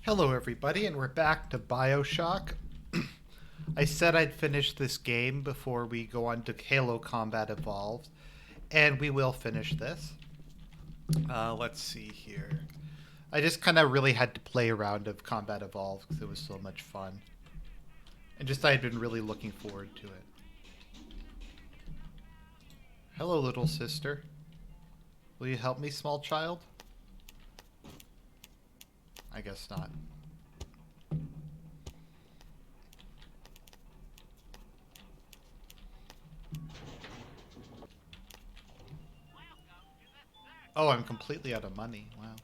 Hello everybody, and we're back to BioShock. I said I'd finish this game before we go on to Halo Combat Evolved, and we will finish this. Let's see here. I just kind of really had to play a round of Combat Evolved because it was so much fun. And just I had been really looking forward to it. Hello, little sister. Will you help me, small child? I guess not. Oh, I'm completely out of money. Wow.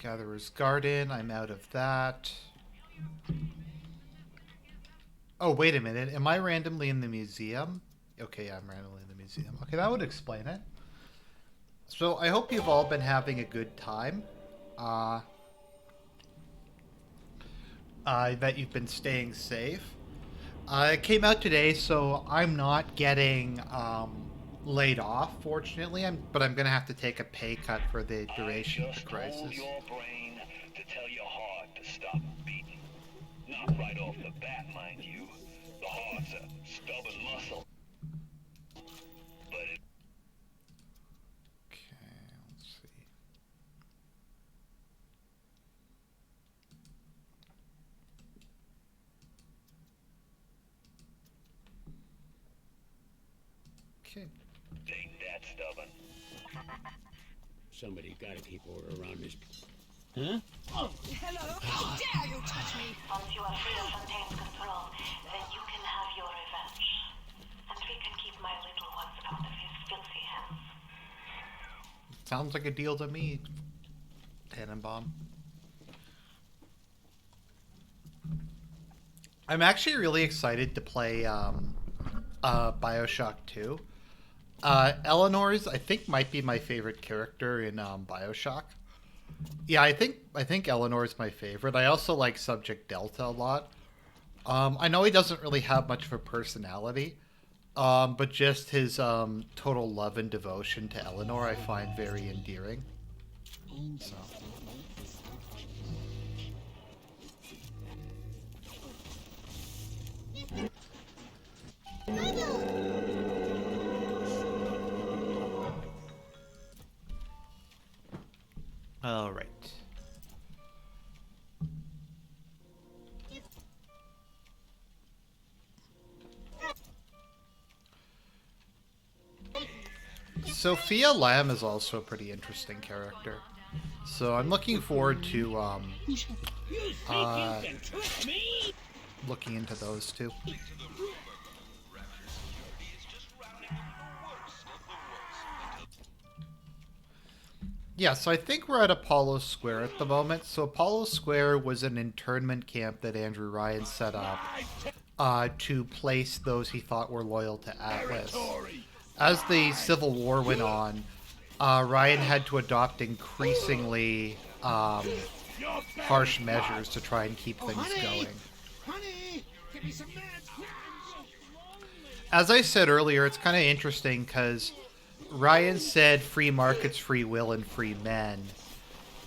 Gatherer's Garden. I'm out of that. Oh, wait a minute. Am I randomly in the museum? Okay, yeah, I'm randomly in the museum. Okay, that would explain it. So I hope you've all been having a good time. I bet you've been staying safe. It came out today, so I'm not getting laid off, fortunately. But I'm going to have to take a pay cut for the duration of the crisis. Told your brain to tell your heart to stop beating. Not right off the bat, mind you. The heart's a stubborn muscle. But it... Okay, let's see. Okay. ain't that stubborn. Somebody gotta keep order around this. Huh? Oh, hello! How dare you touch me! Once you are free of Fontaine's control, then you can have your revenge. And we can keep my little ones out of his filthy hands. Sounds like a deal to me, Tannenbaum. I'm actually really excited to play BioShock 2. Eleanor's, I think, might be my favorite character in BioShock. Yeah, I think Eleanor's my favorite. I also like Subject Delta a lot. I know he doesn't really have much of a personality, but just his total love and devotion to Eleanor I find very endearing. So. All right. Sophia Lamb is also a pretty interesting character. So I'm looking forward to looking into those two. Yeah, so I think we're at Apollo Square at the moment. So Apollo Square was an internment camp that Andrew Ryan set up to place those he thought were loyal to Atlas. As the Civil War went on, Ryan had to adopt increasingly harsh measures to try and keep things going. As I said earlier, it's kind of interesting because Ryan said free markets, free will, and free men.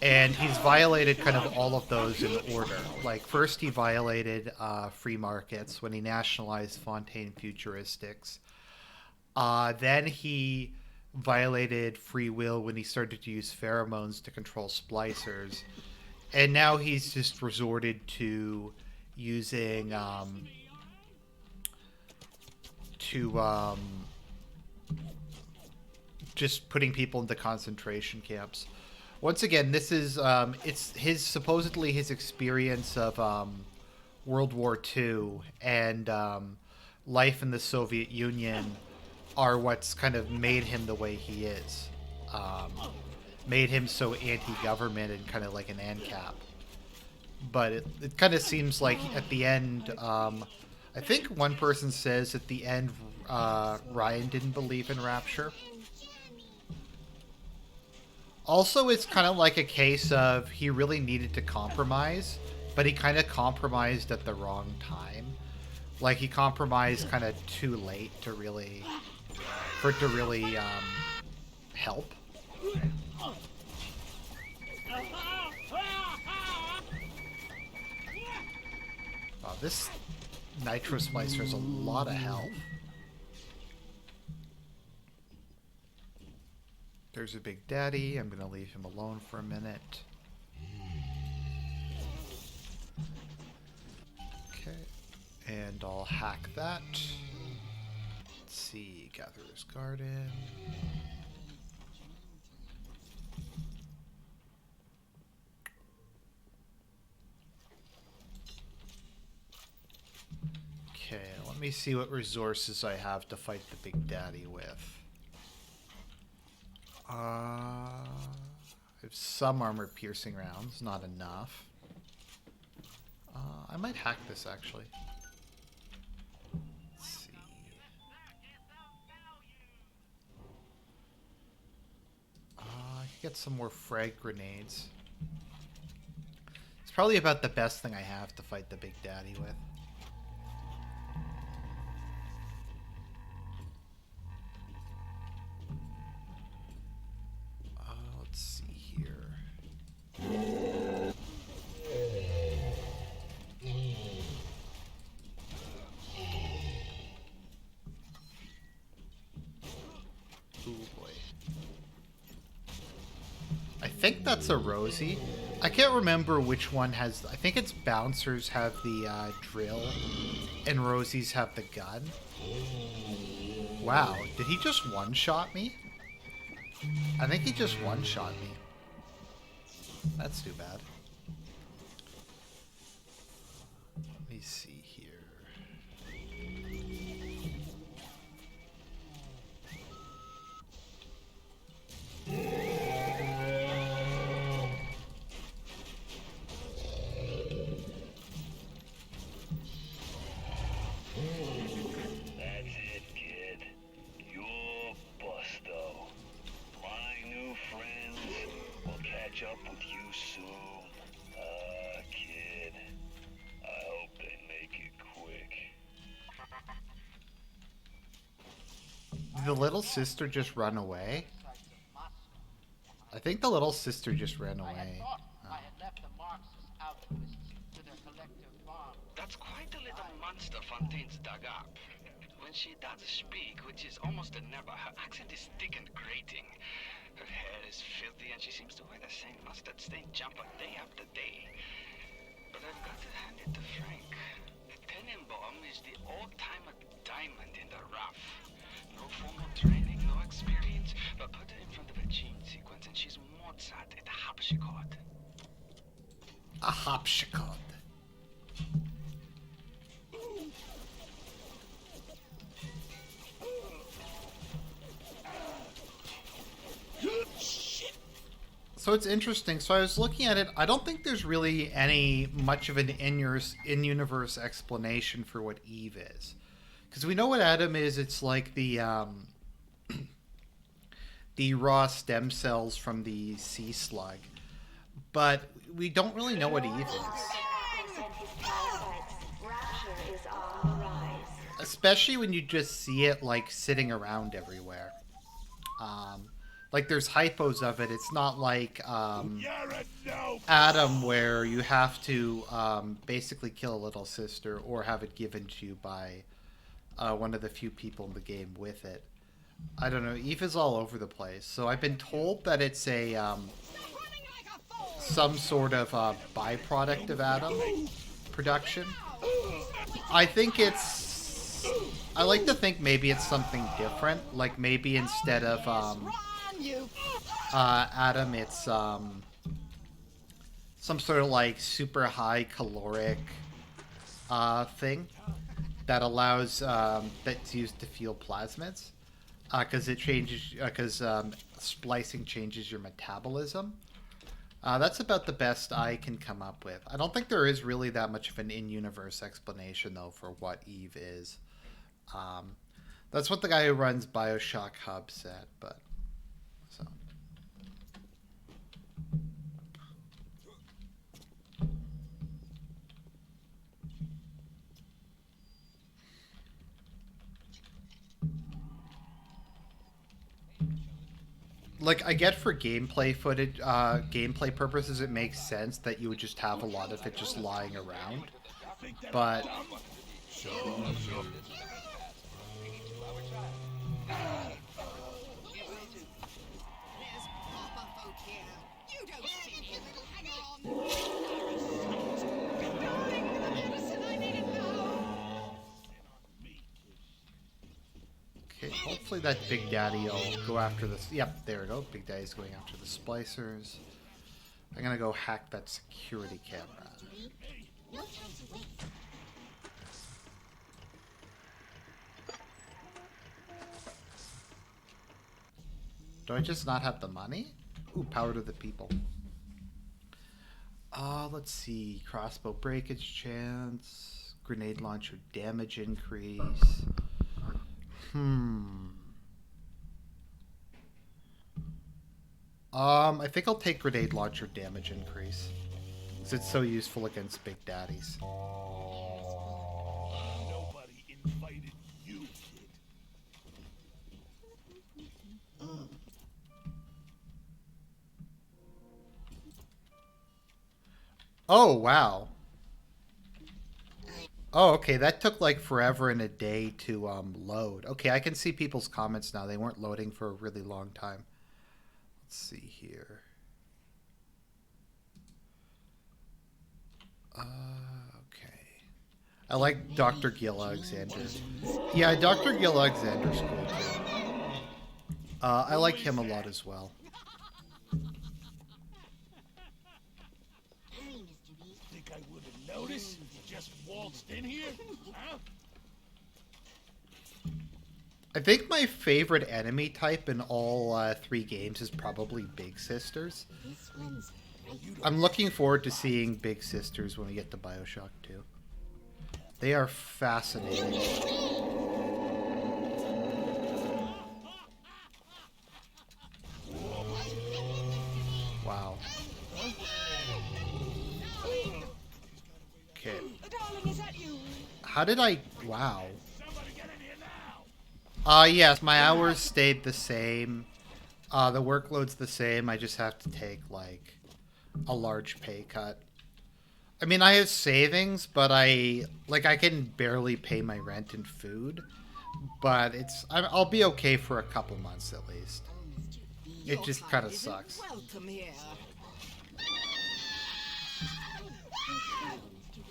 And he's violated kind of all of those in order. Like, first he violated free markets when he nationalized Fontaine Futuristics. Then he violated free will when he started to use pheromones to control splicers. And now he's just resorted to using just putting people into concentration camps. Once again, this is it's his supposedly his experience of World War II and life in the Soviet Union are what's kind of made him the way he is. Made him so anti-government and kind of like an ANCAP. But it kind of seems like at the end, I think one person says at the end Ryan didn't believe in Rapture. Also, it's kind of like a case of he really needed to compromise, but he kind of compromised at the wrong time. Like, he compromised kind of too late to really, for it to really help. This Nitro Splicer has a lot of health. There's a Big Daddy. I'm going to leave him alone for a minute. Okay. And I'll hack that. Let's see. Gatherer's Garden. Okay, let me see what resources I have to fight the Big Daddy with. I have some armor-piercing rounds, not enough. I might hack this, actually. Let's see. I could get some more frag grenades. It's probably about the best thing I have to fight the Big Daddy with. Let's see here. Ooh boy. I think that's a Rosie. I can't remember which one has... I think it's Bouncers have the drill and Rosies have the gun. Wow, did he just one-shot me? I think he just one-shot me. That's too bad. Let me see here. That's it, kid. You're busto. My new friends will catch up with you soon. Kid. I hope they make it quick. Did the little sister just run away? I think the little sister just ran away. That's quite a little monster Fontaine's dug up. When she does speak, which is almost a never, her accent is thick and grating. Her hair is filthy and she seems to wear the same mustard-stained jumper day after day. But I've got to hand it to Frank. Tenenbaum is the old-timer diamond in the rough. No formal training, no experience, but put her in front of a gene sequence and she's Mozart at the harpsichord. A harpsichord. So it's interesting. So I was looking at it. I don't think there's really any much of an in-universe explanation for what Eevee is, because we know what Adam is. It's like the the raw stem cells from the sea slug, but we don't really know what Eevee is. Especially when you just see it like sitting around everywhere. Like there's hypos of it. It's not like Adam where you have to basically kill a little sister or have it given to you by one of the few people in the game with it. I don't know. Eevee's all over the place. So I've been told that it's a some sort of byproduct of Adam production. I think it's... I like to think maybe it's something different. Like maybe instead of Adam, it's some sort of like super high caloric thing that allows that's used to fuel plasmids, because it changes because splicing changes your metabolism. That's about the best I can come up with. I don't think there is really that much of an in-universe explanation though for what Eevee is. That's what the guy who runs BioShock Hub said, but so. Like, I get for gameplay footage, gameplay purposes, it makes sense that you would just have a lot of it just lying around. But There's proper folk here. You don't see me, little hanger-on. Darling, the medicine, I need it now. okay, hopefully that Big Daddy will go after this. Yep, there we go. Big Daddy's going after the splicers. I'm gonna go hack that security camera. No time to waste. Do I just not have the money? Ooh, power to the people. Let's see. Crossbow breakage chance. Grenade launcher damage increase. I think I'll take grenade launcher damage increase. Because it's so useful against big daddies. Nobody invited you, kid. Oh, wow. Oh, okay, that took like forever and a day to load. Okay, I can see people's comments now. They weren't loading for a really long time. Let's see here. Okay. I like Dr. Gil Alexander. Yeah, Dr. Gil Alexander's cool too. I like him a lot as well. Think I would have noticed if you just waltzed in here? Huh? I think my favorite enemy type in all three games is probably Big Sisters. This one's I'm looking forward to seeing Big Sisters when we get to BioShock 2. They are fascinating. Wow. Okay. Darling, is that you? How did I... Wow. Somebody get in here now! Yes, my hours stayed the same. The workload's the same. I just have to take, like, a large pay cut. I mean, I have savings, but I can barely pay my rent and food. But I'll be okay for a couple months at least. It Your just kind kind of isn't sucks. Welcome here.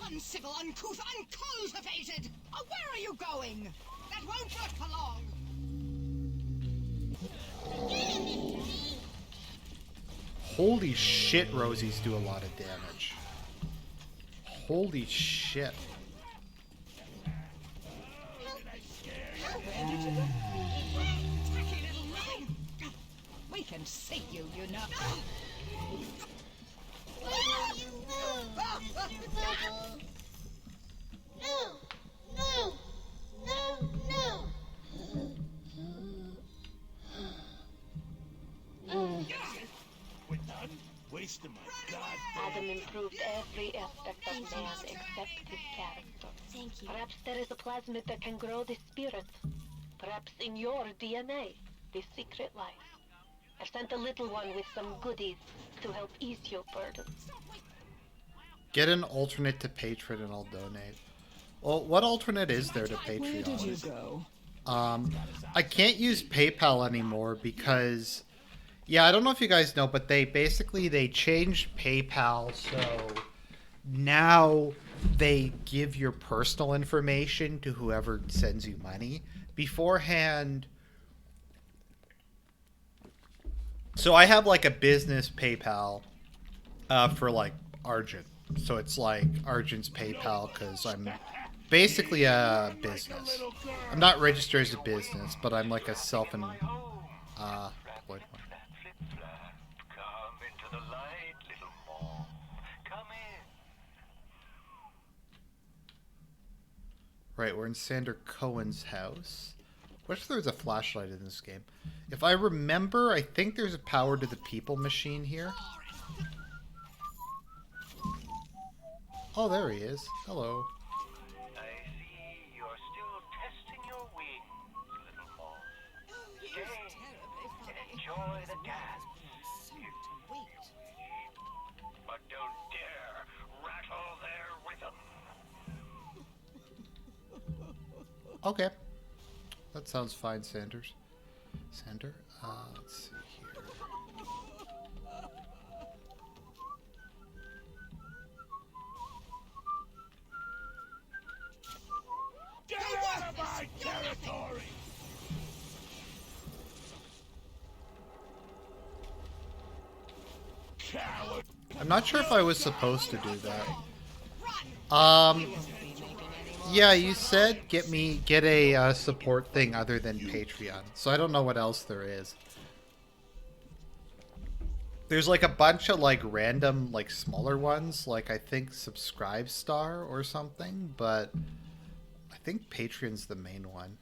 Uncivil, uncouth, uncultivated! Oh, where are you going? That won't work for long. Holy shit, Rosies do a lot of damage. Holy shit. Tacky little nothing. We can see you, you know. We're done wasting my god. Adam improved every aspect of man except his character. Thank you. Perhaps there is a plasmid that can grow the spirit. Perhaps in your DNA, the secret lies. I've sent a little one with some goodies to help ease your burden. Get an alternate to Patreon and I'll donate. Well, what alternate is there to Where did you Patreon? go? I can't use PayPal anymore because, yeah, I don't know if you guys know, but they changed PayPal, so now they give your personal information to whoever sends you money. Beforehand, so I have like a business PayPal for like Argent. So it's like Argent's PayPal because I'm basically a business. I'm not registered as a business, but I'm like a self-employed one. Come into the light, little mom. Come in. Right, we're in Sander Cohen's house. What if there's a flashlight in this game? If I remember, I think there's a power to the people machine here. Oh, there he is. Hello. I see you're still testing your wings, little moth. Stay and enjoy the dance. But don't dare rattle their rhythm. Okay. That sounds fine, Sanders. Sander? Let's see here. Get out of my territory! Coward! I'm not sure if I was supposed to do that. Run! Yeah, you said get a support thing other than Patreon, so I don't know what else there is. There's like a bunch of like random like smaller ones, like I think Subscribe Star or something, but I think Patreon's the main one.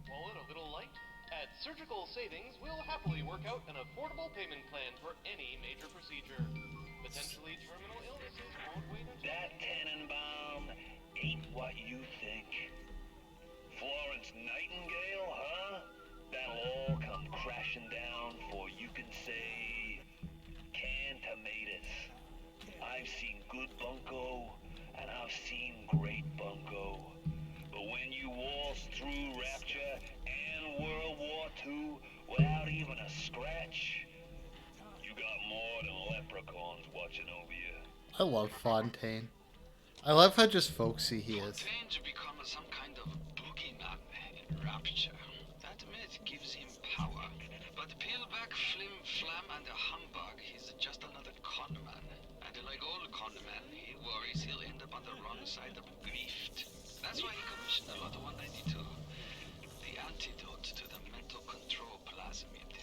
Wallet a little light? At Surgical Savings, we'll happily work out an affordable payment plan for any major procedure. Potentially terminal illnesses won't wait until... That Tannenbaum ain't what you think. Florence Nightingale, huh? That'll all come crashing down for you can say canned tomatoes. I've seen good bunco, and I've seen great bunco. But when you waltz through Rapture and World War II without even a scratch, you got more than leprechauns watching over you. I love Fontaine. I love how just folksy he is. Fontaine's become some kind of boogeyman in Rapture. That myth gives him power. But peel back flim flam and a humbug, he's just another con man. And like all con men, he worries he'll end up on the wrong side of grift. That's why he commissioned a lot of 192. The antidote to the mental control plasmid.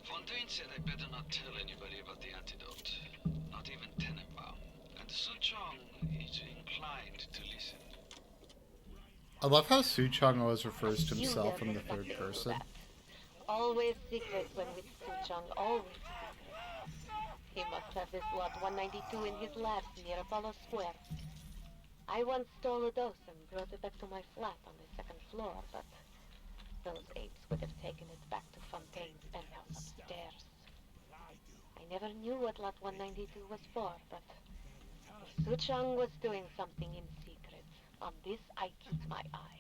Fontaine said I better not tell anybody about the antidote. Not even Tenenbaum. And Suchong is inclined to listen. I love how Suchong always refers to himself in the third person. Always secret when with Suchong, always secret. He must have this lot 192 in his lab near Apollo Square. I once stole a dose and brought it back to my flat on the second floor, but those apes would have taken it back to Fontaine's penthouse upstairs. I never knew what lot 192 was for, but if Suchong was doing something in secret, on this I keep my eye.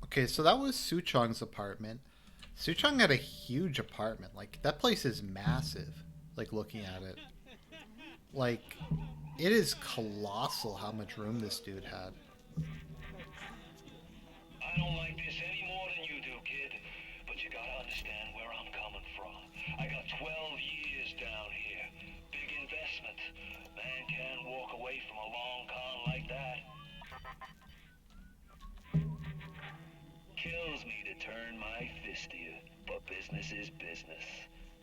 Okay, so that was Suchong's apartment. Suchong had a huge apartment. Like, that place is massive. Like, looking at it. Like, it is colossal how much room this dude had. I don't like this any more than you do, kid. But you gotta understand where I'm coming from. I got 12 years down here. Big investment. Man can't walk away from a long con like that. Kills me to turn my fist to you, but business is business.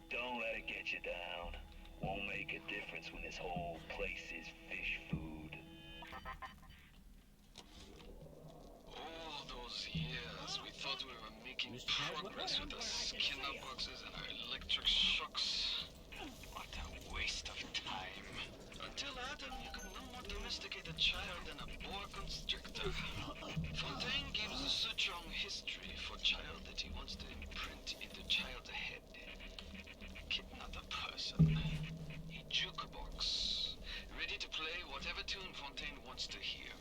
Don't let it get you down. Won't make a difference when this whole place is fish food. All those years, we thought we were making progress with the Skinner boxes and our electric shocks. What a waste of time. Until Adam, you could no more domesticate a child than a boa constrictor. Fontaine gives Suchong history for child that he wants to imprint into child's head. Kid, not a person. A jukebox. Ready to play whatever tune Fontaine wants to hear.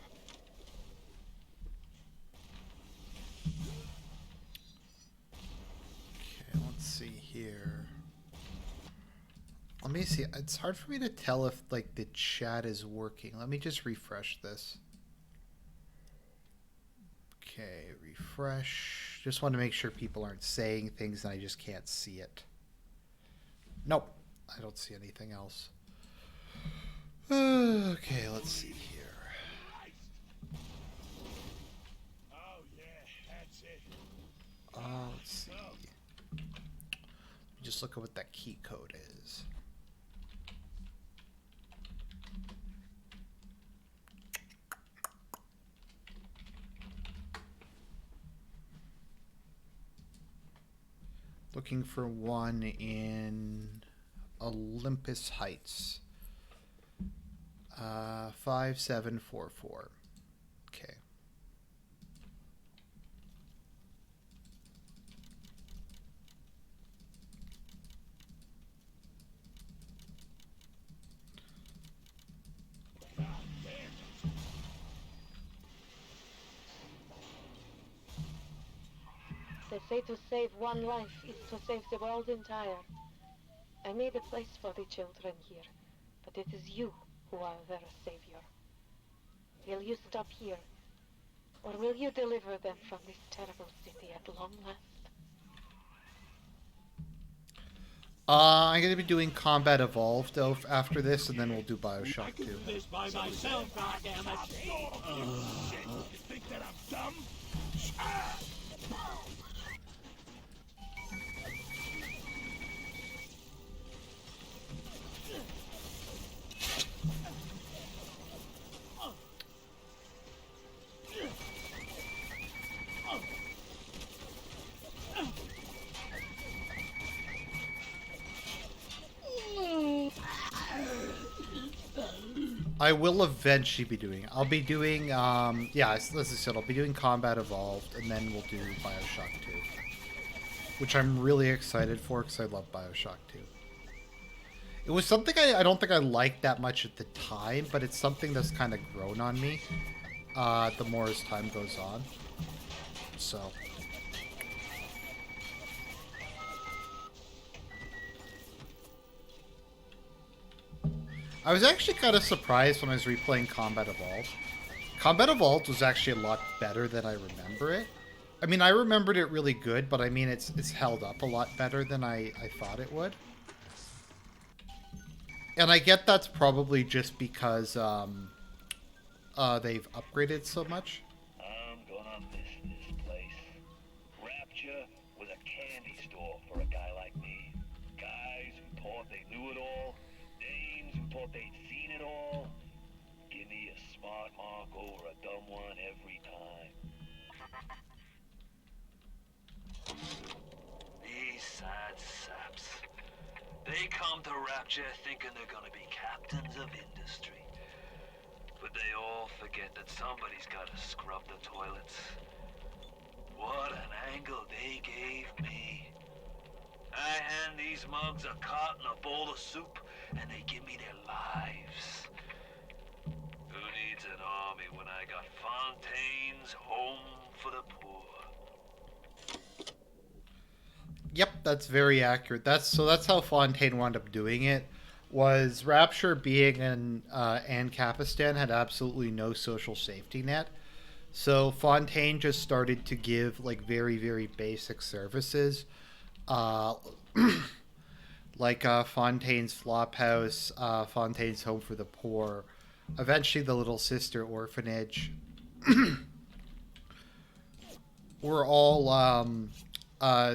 Okay, let's see here. Let me see. It's hard for me to tell if, like, the chat is working. Let me just refresh this. Okay, refresh. Just want to make sure people aren't saying things and I just can't see it. Nope, I don't see anything else. Okay, let's see here. Oh yeah, that's it. Let's see. Just look at what that key code is. Looking for one in Olympus Heights. 5744. Okay. say to save one life is to save the world entire. I made a place for the children here, but it is you who are their savior. Will you stop here, or will you deliver them from this terrible city at long last? I'm going to be doing Combat Evolved after this, and then we'll do I BioShock can 2. do this by myself, goddammit. You think that I'm dumb? I will eventually be doing. I'll be doing. Yeah, as I said, I'll be doing Combat Evolved, and then we'll do BioShock 2, which I'm really excited for because I love BioShock 2. It was something I don't think I liked that much at the time, but it's something that's kind of grown on me the more as time goes on. So. I was actually kind of surprised when I was replaying Combat Evolved. Combat Evolved was actually a lot better than I remember it. I mean, I remembered it really good, but I mean, it's held up a lot better than I thought it would. And I get that's probably just because they've upgraded so much. I'm gonna miss this place. Rapture was a candy store for a guy like me. Guys who thought they knew it all. Dames who thought they'd seen it all. Give me a smart mark over a dumb one every time. These sad saps. They come to Rapture thinking they're gonna be captains of industry. But they all forget that somebody's gotta scrub the toilets. What an angle they gave me. I hand these mugs a cot and a bowl of soup, and they give me their lives. Who needs an army when I got Fontaine's Home for the Poor? Yep, that's very accurate. That's how Fontaine wound up doing it. Was Rapture being in Ancapistan had absolutely no social safety net. So Fontaine just started to give like very, very basic services. Like Fontaine's Flophouse, Fontaine's Home for the Poor, eventually the Little Sister Orphanage, were all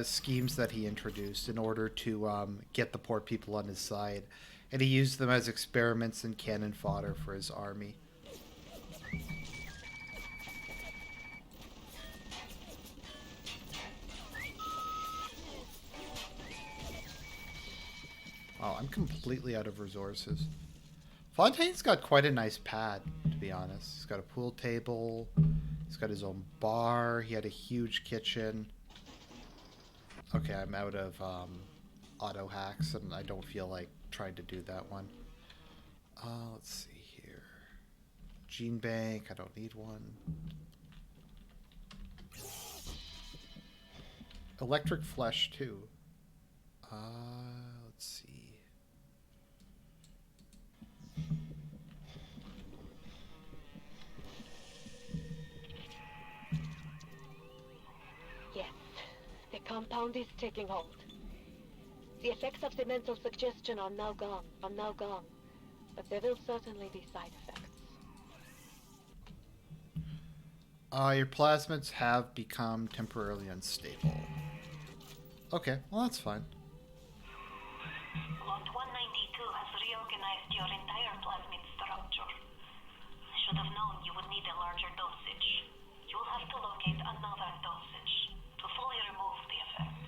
schemes that he introduced in order to get the poor people on his side. And he used them as experiments and cannon fodder for his army. Oh, I'm completely out of resources. Fontaine's got quite a nice pad, to be honest. He's got a pool table. He's got his own bar. He had a huge kitchen. Okay, I'm out of auto hacks, and I don't feel like trying to do that one. Let's see here. Gene bank. I don't need one. Electric flesh too. Let's see. Yes, the compound is taking hold. The effects of the mental suggestion are now gone. But there will certainly be side effects. Your plasmids have become temporarily unstable. Okay, well that's fine. Lot 192 has reorganized your entire plasmid structure. I should have known you would need a larger dosage. You'll have to locate another dosage to fully remove the effect.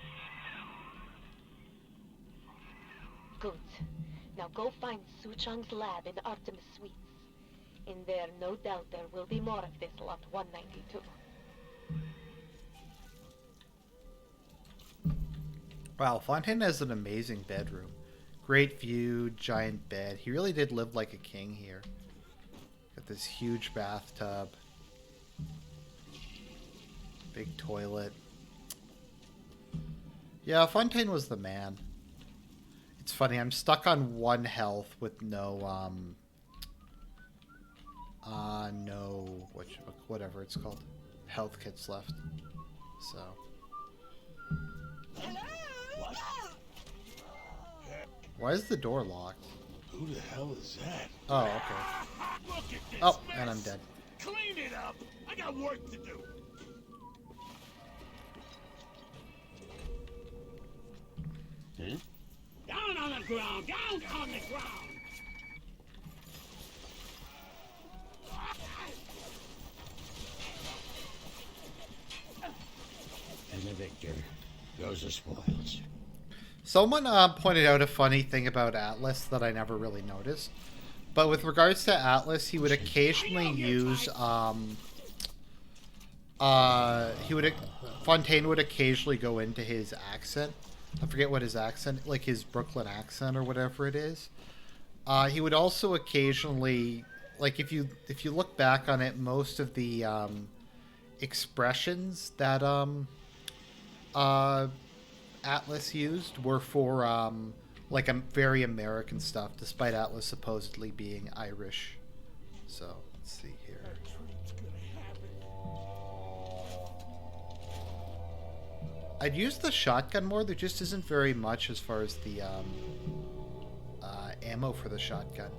Good. Now go find Su Chang's lab in Artemis Suites. In there, no doubt there will be more of this Lot 192. Wow, Fontaine has an amazing bedroom. Great view, giant bed. He really did live like a king here. Got this huge bathtub. Big toilet. Yeah, Fontaine was the man. It's funny, I'm stuck on 1 health with no, whatever it's called, health kits left. So. What? Why is the door locked? Who the hell is that? Oh, okay. Look at this Oh, mess. and I'm dead. Clean it up. I got work to do. Huh? Down on the ground. Down on the ground. And the victor goes the spoils. Someone pointed out a funny thing about Atlas that I never really noticed. But with regards to Atlas, he would occasionally use Fontaine would occasionally go into his accent. I forget what his accent, like his Brooklyn accent or whatever it is. He would also occasionally, like if you look back on it, most of the expressions that Atlas used were for like very American stuff, despite Atlas supposedly being Irish. So let's see here. I'd use the shotgun more. There just isn't very much as far as the ammo for the shotgun.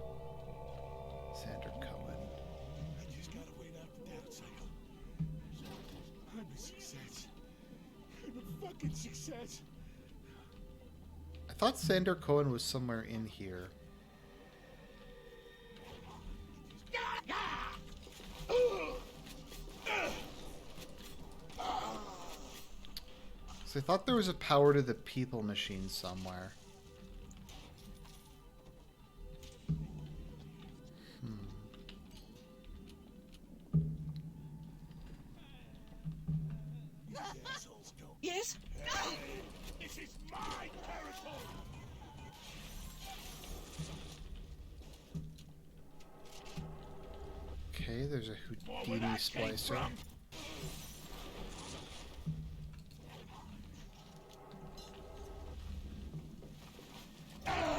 Sander Cohen. I just gotta wait out the down cycle. I'm a success. I'm a fucking success. I thought Sander Cohen was somewhere in here. So I thought there was a power to the people machine somewhere. Yes? This is my territory. Okay, there's a Houdini splicer.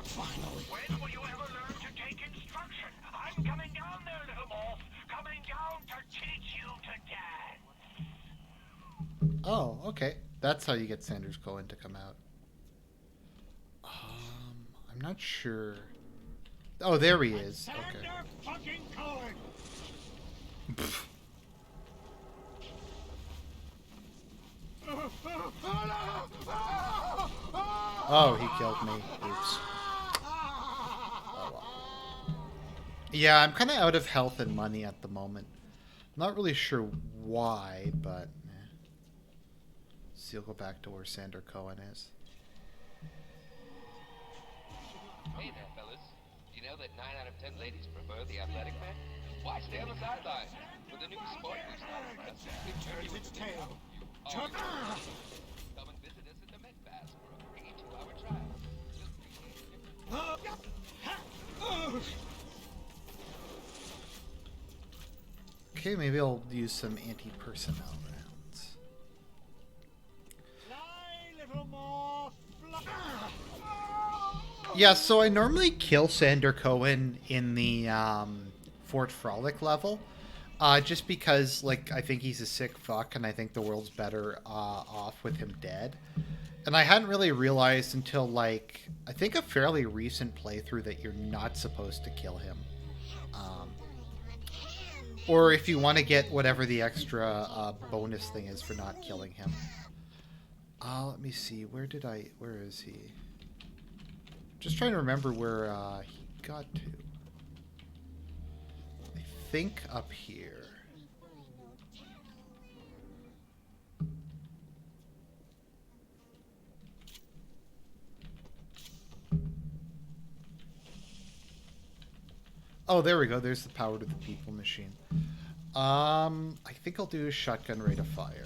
Finally. When will you ever learn to take instruction? I'm coming down there, little wolf. Coming down to teach you to dance. Oh, okay. That's how you get Sanders Cohen to come out. I'm not sure. Oh, there he is. Okay. Sander fucking Cohen. Oh, he killed me. Oops. Oh, well. Yeah, I'm kind of out of health and money at the moment. I'm not really sure why, but... So you'll go back to where Sander Cohen is. Hey there, fellas. You know that 9 out of 10 ladies prefer the athletic man? Why stay on the sideline? With a new sport boost it turns its tail. Come and visit us at the Met Pass for a free 2-hour trial. Okay, maybe I'll use some anti-personnel rounds. Yeah, so I normally kill Sander Cohen in the Fort Frolic level, just because, like, I think he's a sick fuck, and I think the world's better off with him dead. And I hadn't really realized until, like, I think a fairly recent playthrough that you're not supposed to kill him. Or if you want to get whatever the extra bonus thing is for not killing him. Let me see. Where is he? Just trying to remember where he got to. I think up here. Oh, there we go. There's the power to the people machine. I think I'll do a shotgun rate of fire.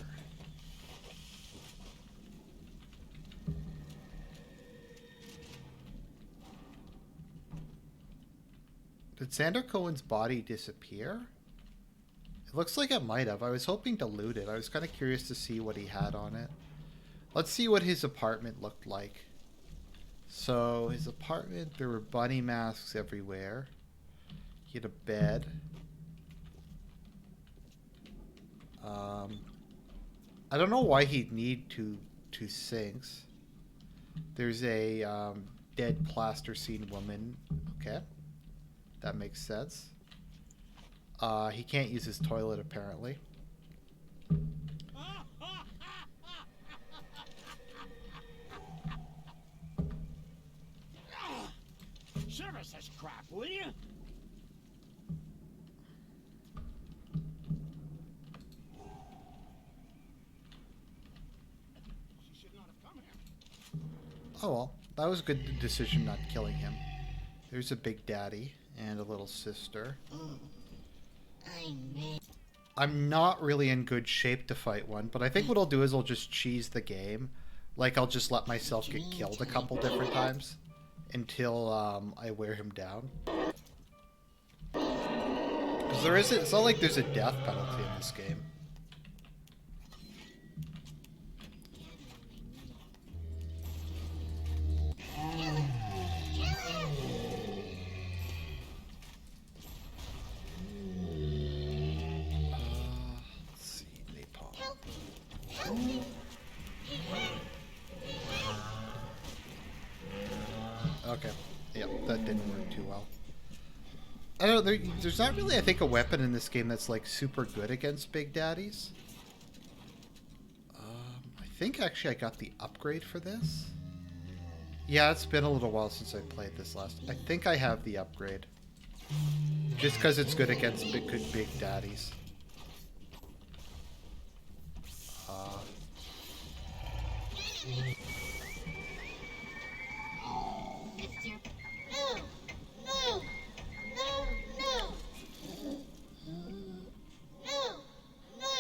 Did Sander Cohen's body disappear? It looks like it might have. I was hoping to loot it. I was kind of curious to see what he had on it. Let's see what his apartment looked like. So his apartment, there were bunny masks everywhere. He had a bed. I don't know why he'd need two sinks. There's a dead plasticine woman. Okay, that makes sense. He can't use his toilet apparently. Service this crap, will you? She should not have come here. Oh well, that was a good decision not killing him. There's a big daddy and a little sister. I'm not really in good shape to fight one, but I think what I'll do is I'll just cheese the game. Like, I'll just let myself get killed a couple different times until I wear him down. Because there isn't, it's not like there's a death penalty in this game. Let's see, napalm. Okay, yep, that didn't work too well. I don't know, there's not really, I think, a weapon in this game that's, like, super good against Big Daddies. I think, actually, I got the upgrade for this. Yeah, it's been a little while since I played this last. I think I have the upgrade. Just because it's good against big daddies.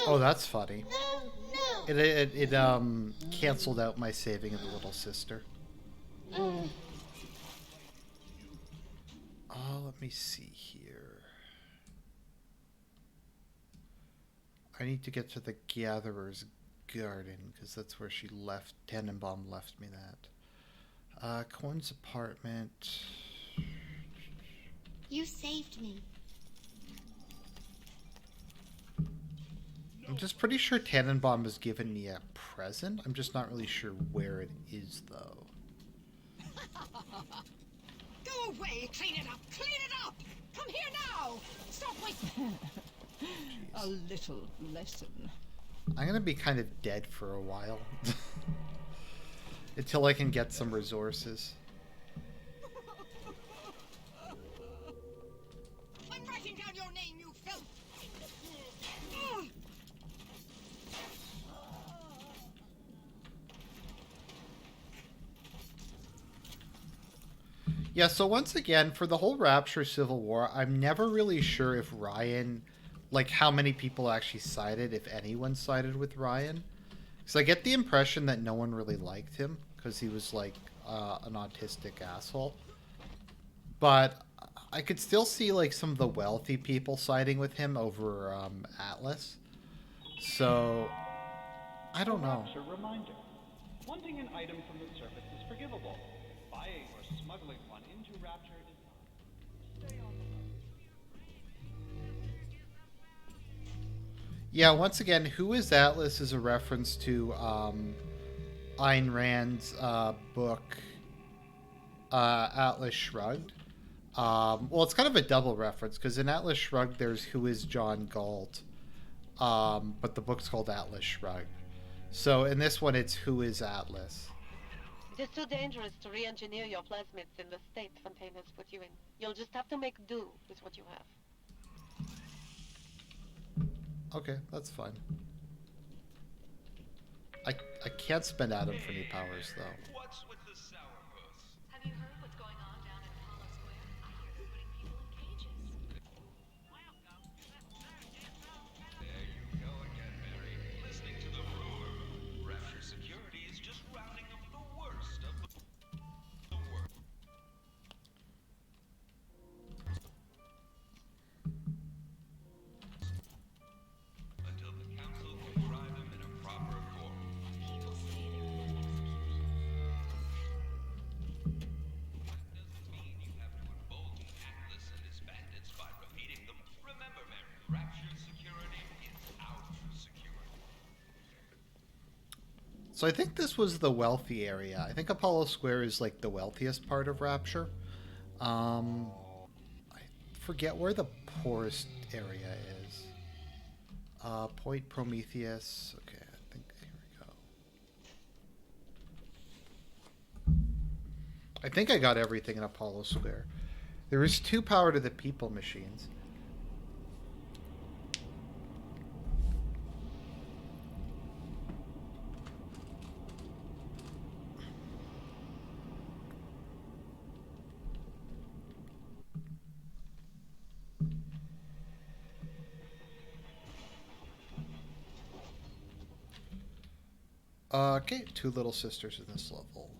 Oh, that's funny. It canceled out my saving of the little sister. Oh, let me see here. I need to get to the Gatherer's Garden, because that's where she left. Tannenbaum left me that. Cohen's apartment. You saved me. I'm just pretty sure Tannenbaum has given me a present. I'm just not really sure where it is, though. Go away! Clean it up! Clean it up! Come here now! Stop waiting! A little lesson. I'm gonna be kind of dead for a while. Until I can get some resources. I'm writing down your name, you filth! Yeah, so once again, for the whole Rapture Civil War, I'm never really sure if Ryan, like, how many people actually sided, if anyone sided with Ryan. Because I get the impression that no one really liked him, because he was, like, an autistic asshole. But I could still see, like, some of the wealthy people siding with him over Atlas. So, I don't know. Rapture reminder. Wanting an item from the surface is forgivable. Buying or smuggling one into Rapture is not. Stay on the road. Yeah, once again, Who is Atlas is a reference to Ayn Rand's book, Atlas Shrugged. Well, it's kind of a double reference, because in Atlas Shrugged, there's Who is John Galt, but the book's called Atlas Shrugged. So in this one, it's Who is Atlas. It is too dangerous to re-engineer your plasmids in the state Fontaine has put you in. You'll just have to make do with what you have. Okay, that's fine. I can't spend Atom for new powers, though. What's with the sourpuss? Have you heard what's going on down in Apollo Square? I hear they're putting people in cages. There you go again, Mary. Listening to the rumor. Rapture Security is just rounding up the worst of the worst. Until the council can try them in a proper form. People say they're So I think this was the wealthy area. I think Apollo Square is like the wealthiest part of Rapture. I forget where the poorest area is. Point Prometheus. Okay, I think here we go. I think I got everything in Apollo Square. There is 2 power to the people machines. Okay, 2 little sisters in this level.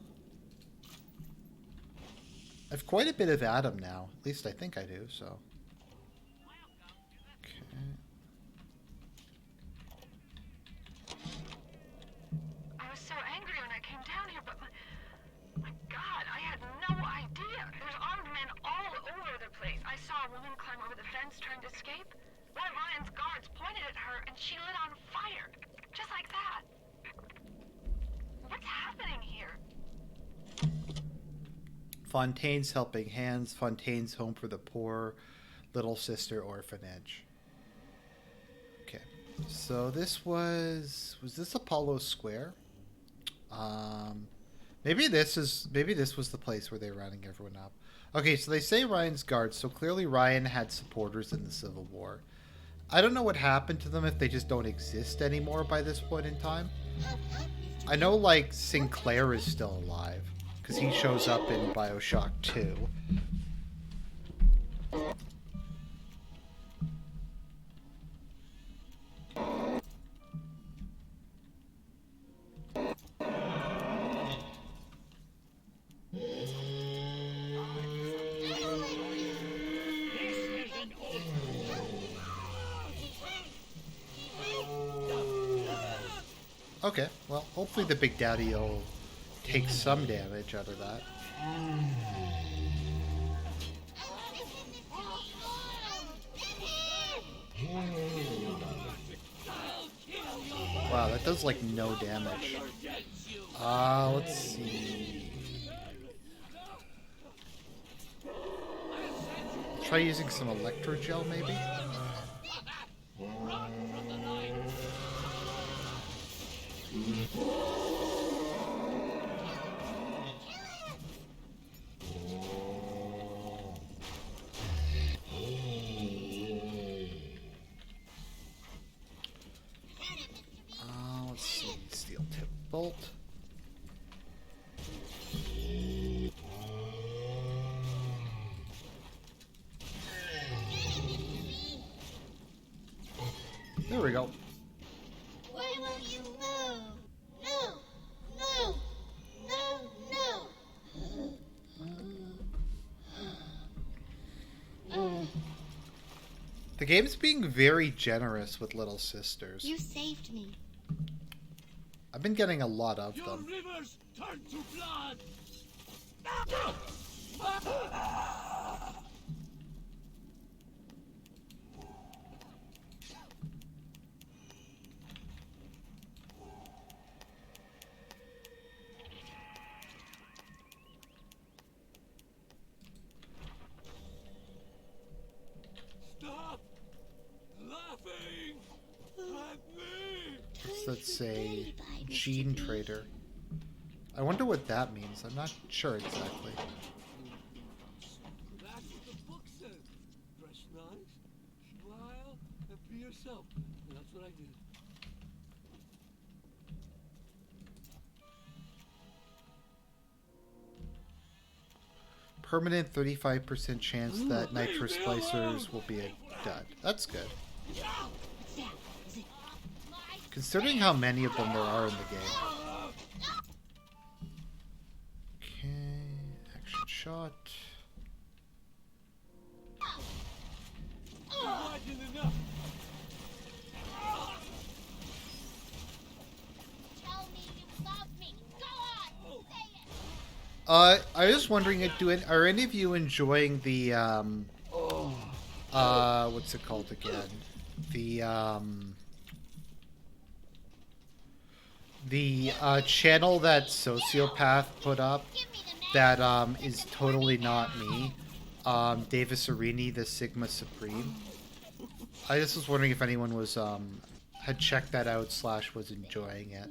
I have quite a bit of Adam now. At least I think I do, so. Okay. I was so angry when I came down here, but my God, I had no idea. There's armed men all over the place. I saw a woman climb over the fence trying to escape. One of Ryan's guards pointed at her and she lit on fire. Just like that. What's happening here? Fontaine's Helping Hands, Fontaine's Home for the Poor, Little Sister Orphanage. Okay, so this was this Apollo Square? Maybe this was the place where they're rounding everyone up. Okay, so they say Ryan's guards, so clearly Ryan had supporters in the Civil War. I don't know what happened to them, if they just don't exist anymore by this point in time. I know, like, Sinclair is still alive, because he shows up in BioShock 2. Okay, well, hopefully the Big Daddy will take some damage out of that. Wow, that does like no damage. Let's see. Try using some electrogel, maybe? Let's see. Steel tip bolt. There we go. Why won't you move? No! No! No! No! The game's being very generous with little sisters. You saved me. I've been getting a lot of Your them. rivers turn to blood! Stop laughing at me! Let's say gene trader. I wonder what that means. I'm not sure exactly. That's what the book said. Dress nice, smile, and be yourself. And that's what I did. – Permanent 35% chance that nitro splicers will be a dud. That's good. Considering how many of them there are in the game. Okay, action shot. Tell me you love me. Go on, say it. I was wondering, are any of you enjoying the what's it The channel that Sociopath put up that is totally not me. Davis Arini, the Sigma Supreme. I just was wondering if anyone was had checked that out / was enjoying it,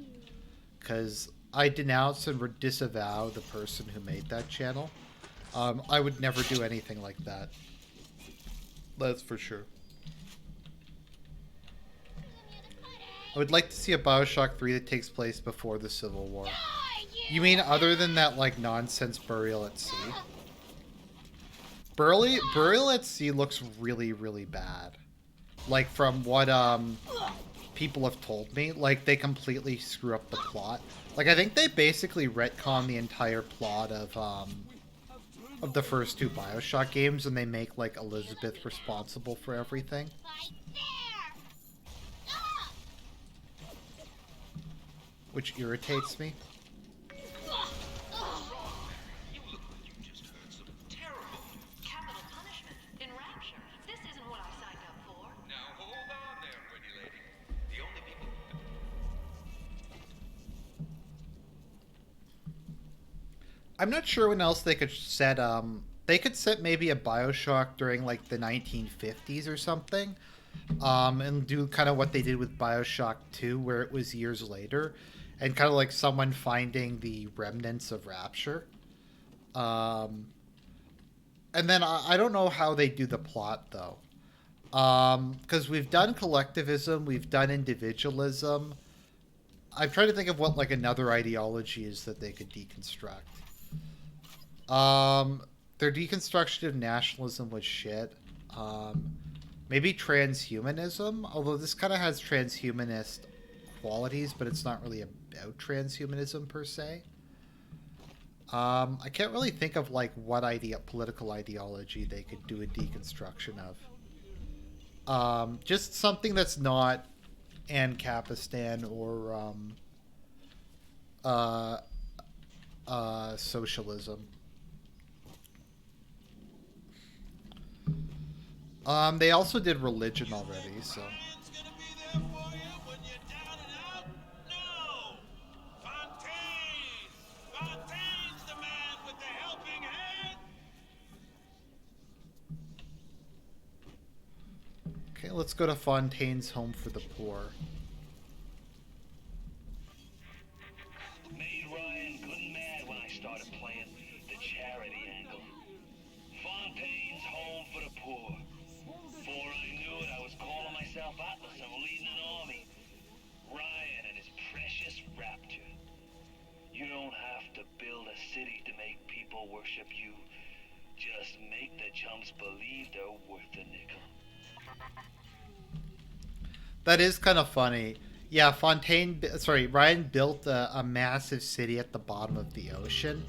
because I denounce and disavow the person who made that channel. I would never do anything like that. That's for sure. I would like to see a BioShock 3 that takes place before the Civil War. You mean other than that, like, nonsense Burial at Sea? Burial at Sea looks really, really bad. Like, from what people have told me, like, they completely screw up the plot. Like, I think they basically retcon the entire plot of the first 2 BioShock games, and they make, like, Elizabeth responsible for everything. Which irritates me. I'm not sure when else they could set, they could set maybe a BioShock during, like, the 1950s or something, and do kind of what they did with BioShock 2, where it was years later, and kind of like someone finding the remnants of Rapture. And then I don't know how they do the plot, though. Because we've done collectivism, we've done individualism. I'm trying to think of what, like, another ideology is that they could deconstruct. Their deconstruction of nationalism was shit. Maybe transhumanism, although this kind of has transhumanist qualities, but it's not really about transhumanism per se. I can't really think of, like, what political ideology they could do a deconstruction of. Just something that's not Ancapistan or socialism. They also did religion already, so. Okay, let's go to Fontaine's Home for the Poor. Made Ryan good and mad when I started playing the charity angle. Fontaine's Home for the Poor. Before I knew it, I was calling myself Atlas and leading an army. Ryan and his precious Rapture. You don't have to build a city to make people worship you. Just make the chumps believe they're worth a nickel. That is kind of funny. Yeah, Ryan built a massive city at the bottom of the ocean.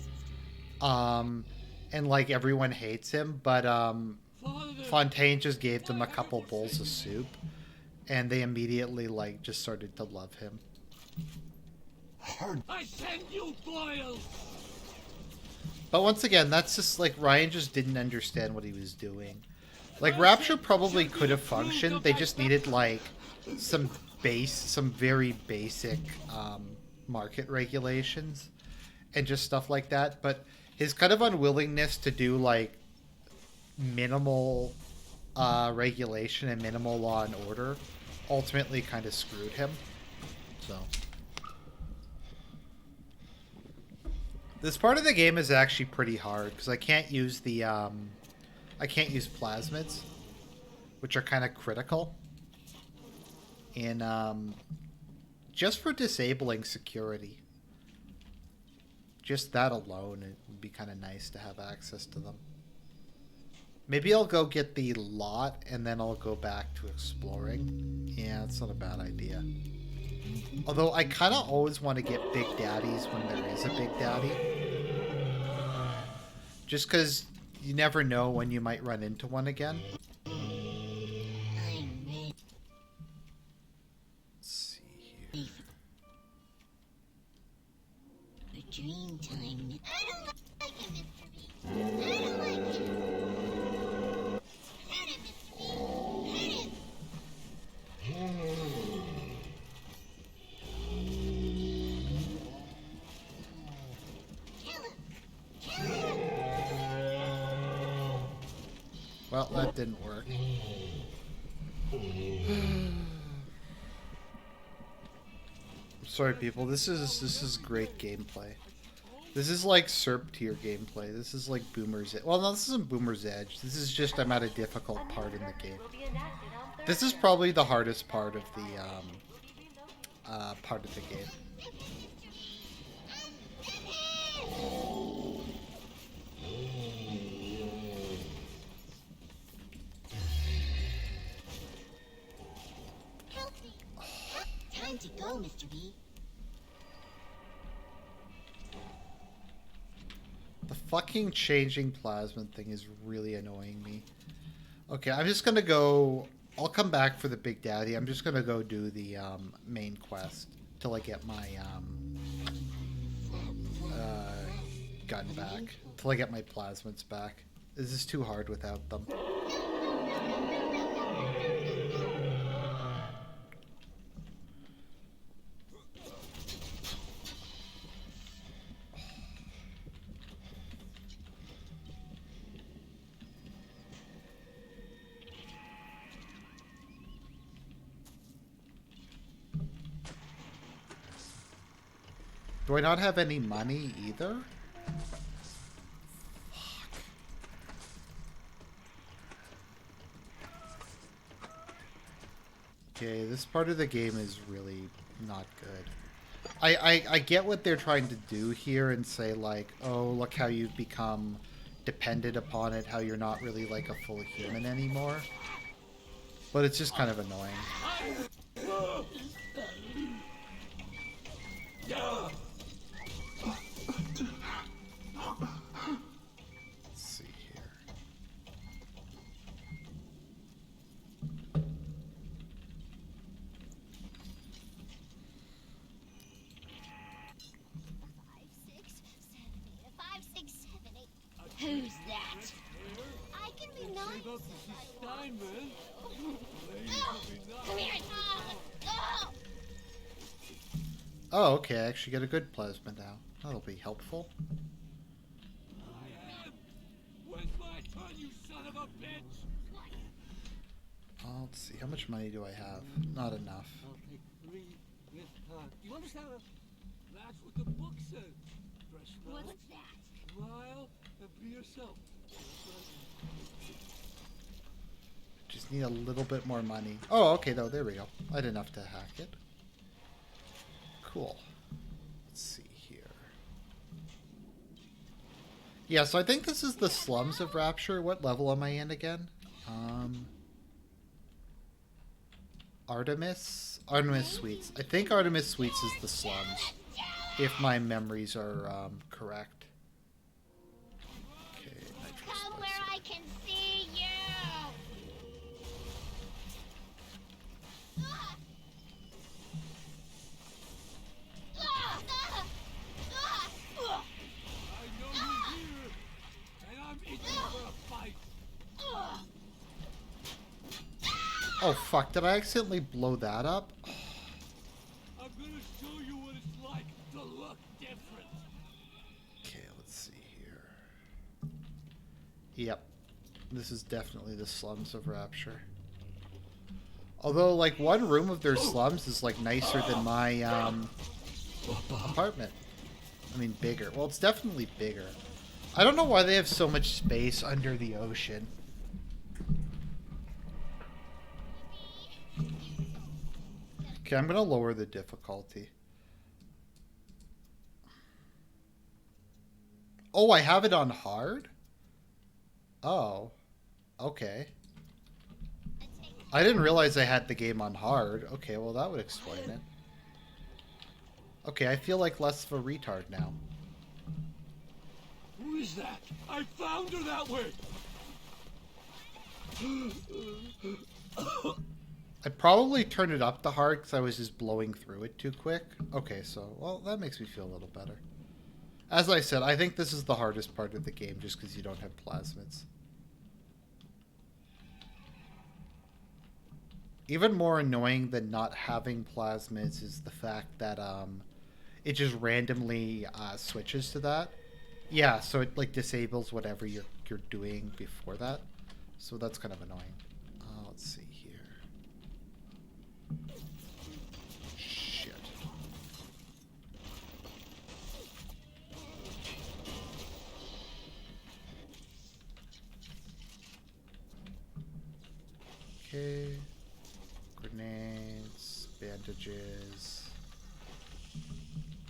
And, like, everyone hates him, but Fontaine just gave them a couple bowls of soup, and they immediately, like, just started to love him. I send you boils! But once again, that's just, like, Ryan just didn't understand what he was doing. Like, Rapture probably could have functioned, they just needed, like, some very basic market regulations and just stuff like that. But his kind of unwillingness to do, like, minimal regulation and minimal law and order ultimately kind of screwed him. So this part of the game is actually pretty hard because I can't use the I can't use plasmids, which are kind of critical. And just for disabling security. Just that alone, it would be kind of nice to have access to them. Maybe I'll go get the lot, and then I'll go back to exploring. Yeah, that's not a bad idea. Although I kind of always want to get Big Daddies when there is a Big Daddy. Just because you never know when you might run into one again. Dream time. I don't like it, Mr. B. I don't like it. Hit it, Mr. B. Hit it. Well, that didn't work. Sorry, people. This is great gameplay. This is like SERP tier gameplay. This is like Boomer's Edge. Well, no, this isn't Boomer's Edge. This is just I'm at a difficult part in the game. This is probably the hardest part of the game. Time to go, Mr. B. The fucking changing plasmid thing is really annoying me. Okay, I'm just gonna go... I'll come back for the Big Daddy. I'm just gonna go do the main quest till I get my gun back. Till I get my plasmids back. This is too hard without them. Do I not have any money either? Fuck. Okay, this part of the game is really not good. I get what they're trying to do here and say like, oh, look how you've become dependent upon it, how you're not really like a full human anymore. But it's just kind of annoying. Let's see here. Who's that? I can be nice. Come here. Oh, okay, I actually get a good plasma now. That'll be helpful. When's my turn, you son of a bitch? Let's see, how much money do I have? Not enough. I'll take 3 this time. Do you understand? That's what the book says. Dress well, What's that? smile, and be yourself. Just need a little bit more money. Oh, okay, though, there we go. I had enough to hack it. Cool. Let's see here. Yeah, so I think this is the slums of Rapture. What level am I in again? Artemis Suites. I think Artemis Suites is the slums, if my memories are correct. Okay, Come where I can see you. I know you're here, and I'm itching for a fight. Oh fuck, did I accidentally blow that up? I'm gonna show you what it's like to look different. Okay, let's see here. Yep. This is definitely the slums of Rapture. Although, like, one room of their slums is, like, nicer than my, apartment. I mean, bigger. Well, it's definitely bigger. I don't know why they have so much space under the ocean. Okay, I'm gonna lower the difficulty. Oh, I have it on hard? Oh. Okay. I didn't realize I had the game on hard. Okay, well that would explain it. Okay, I feel like less of a retard now. Who is that? I found her that way. I probably turned it up to hard because I was just blowing through it too quick. Okay, so, well, that makes me feel a little better. As I said, I think this is the hardest part of the game just because you don't have plasmids. Even more annoying than not having plasmids is the fact that it just randomly switches to that. Yeah, so it like disables whatever you're doing before that. So that's kind of annoying. Let's see here. Shit. Okay. Grenades, bandages.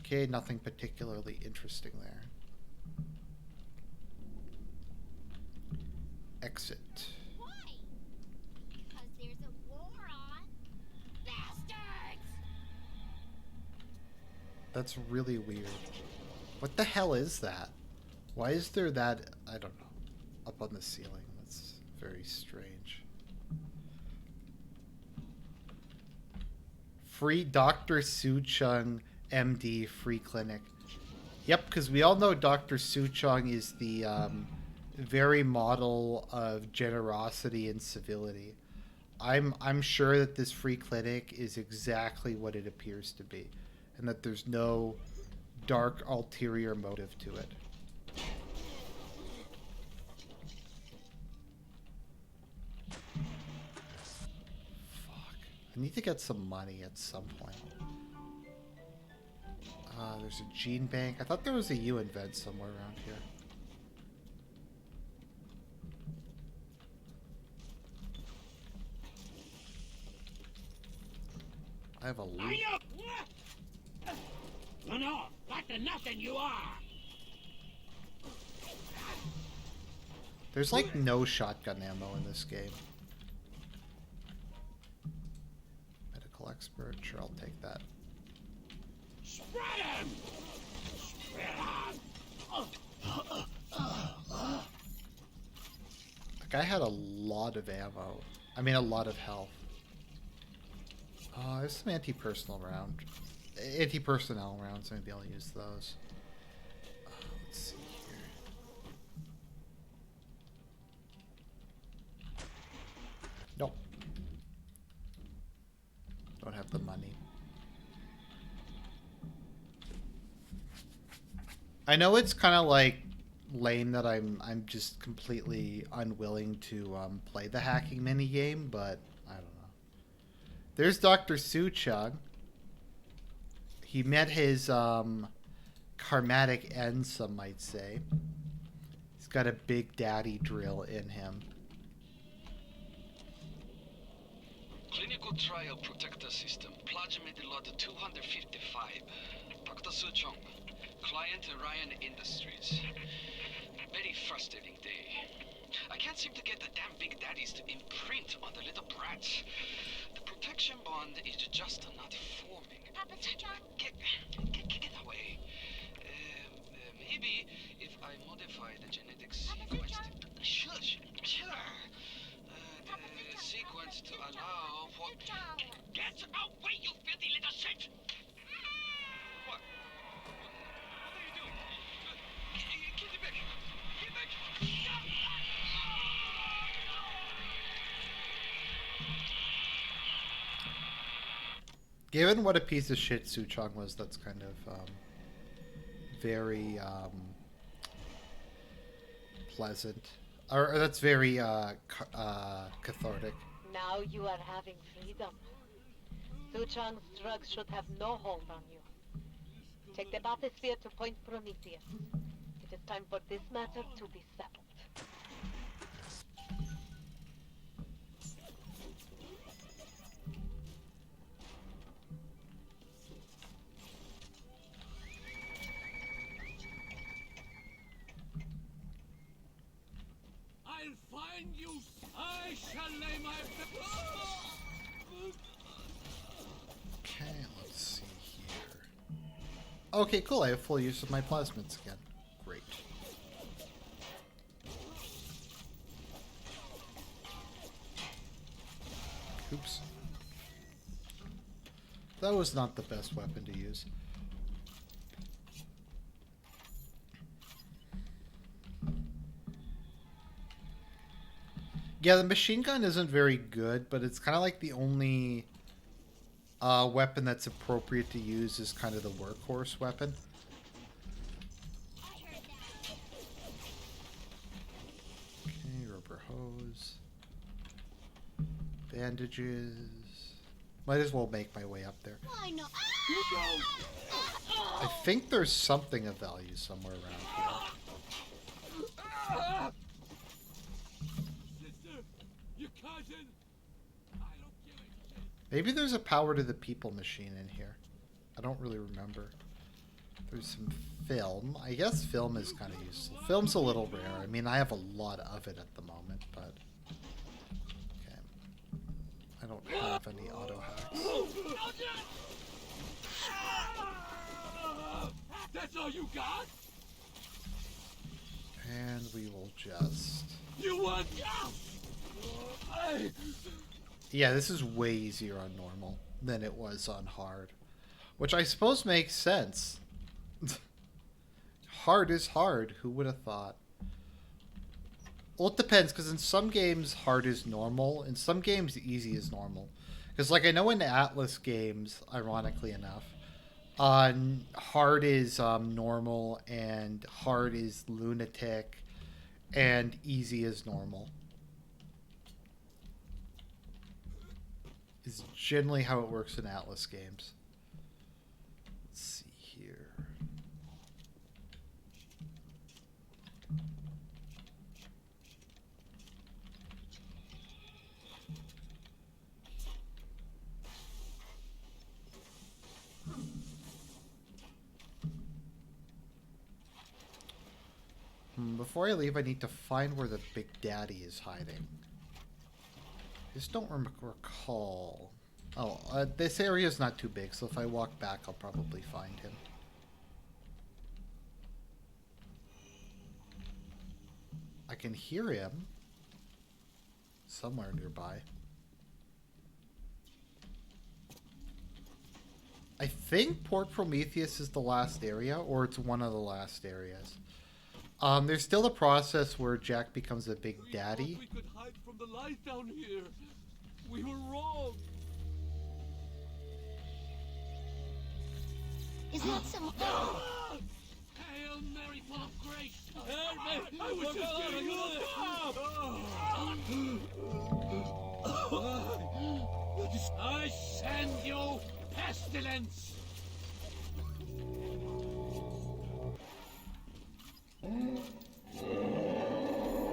Okay, nothing particularly interesting there. Exit. Why? Because there's a war on. Bastards! That's really weird. What the hell is that? Why is there that, I don't know, up on the ceiling? That's very strange. Free Dr. Suchong MD free clinic. Yep, because we all know Dr. Suchong is the very model of generosity and civility. I'm sure that this free clinic is exactly what it appears to be, and that there's no dark ulterior motive to it. Fuck. I need to get some money at some point. There's a gene bank. I thought there was a UN vent somewhere around here. I have a loot. No, back to nothing you are. There's like no shotgun ammo in this game. Medical expert, sure, I'll take that. Spread him! Spread him! The guy had a lot of ammo. I mean, a lot of health. There's some anti-personnel rounds. Maybe I'll use those. Let's see here. Nope. Don't have the money. I know it's kind of like lame that I'm just completely unwilling to play the hacking mini game, but I don't know. There's Dr. Suchong. He met his karmatic end, some might say. He's got a big daddy drill in him. Clinical trial protector system, plasmid lot 255. Dr. Suchong, client Ryan Industries. Very frustrating day. I can't seem to get the damn big daddies to imprint on the little brats. The protection bond is just not forming. Papa Suchong? Get away. Maybe if I modify the genetic sequence. Shush. The sequence to allow for. Get away, you filthy little shit! What? What are you doing? Get back! Get back! Given what a piece of shit Suchong was, that's kind of very pleasant. Or that's very cathartic. Now you are having freedom. Suchong's drugs should have no hold on you. Take the bathysphere to Point Prometheus. It is time for this matter to be settled. I'll find you. I shall lay my. Okay, let's see here. Okay, cool. I have full use of my plasmids again. Great. Oops. That was not the best weapon to use. Yeah, the machine gun isn't very good, but it's kind of like the only weapon that's appropriate to use is kind of the workhorse weapon. Okay, rubber hose. those. Bandages. Might as well make my way up there. Why not? I think there's something of value somewhere around here. Sister, your cousin. I don't give a shit. Maybe there's a power to the people machine in here. I don't really remember. There's some film. I guess film is kind of useful. Film's a little rare. I mean, I have a lot of it at the moment, but... Okay. I don't have any auto hacks. That's all you got? And we will just... You want? Yeah, this is way easier on normal than it was on hard. Which I suppose makes sense. Hard is hard. Who would have thought? Well, it depends, because in some games, hard is normal. In some games, easy is normal. Because, like, I know in the Atlas games, ironically enough, hard is normal, and hard is lunatic, and easy is normal. Is generally how it works in Atlas games. Let's see here. Before I leave, I need to find where the Big Daddy is hiding. I just don't recall. Oh, this area is not too big, so if I walk back, I'll probably find him. I can hear him somewhere nearby. I think Port Prometheus is the last area, or it's one of the last areas. There's still the process where Jack becomes a Big Daddy. We could hide from the light down here. We were wrong. Is that some... Hail Mary, full of grace. Help me! I was just getting looked up. I send you pestilence.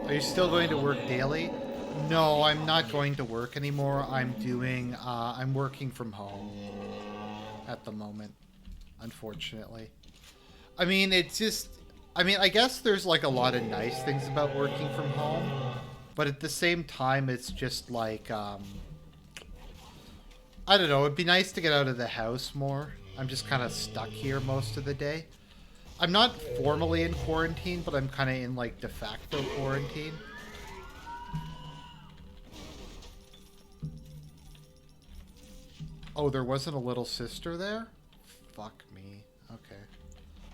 Are you still going to work daily? No, I'm not going to work anymore. I'm working from home at the moment, unfortunately. I mean, I guess there's like a lot of nice things about working from home, but at the same time, it's just like, I don't know, it'd be nice to get out of the house more. I'm just kind of stuck here most of the day. I'm not formally in quarantine, but I'm kind of in, like, de facto quarantine. Oh, there wasn't a little sister there? Fuck me. Okay.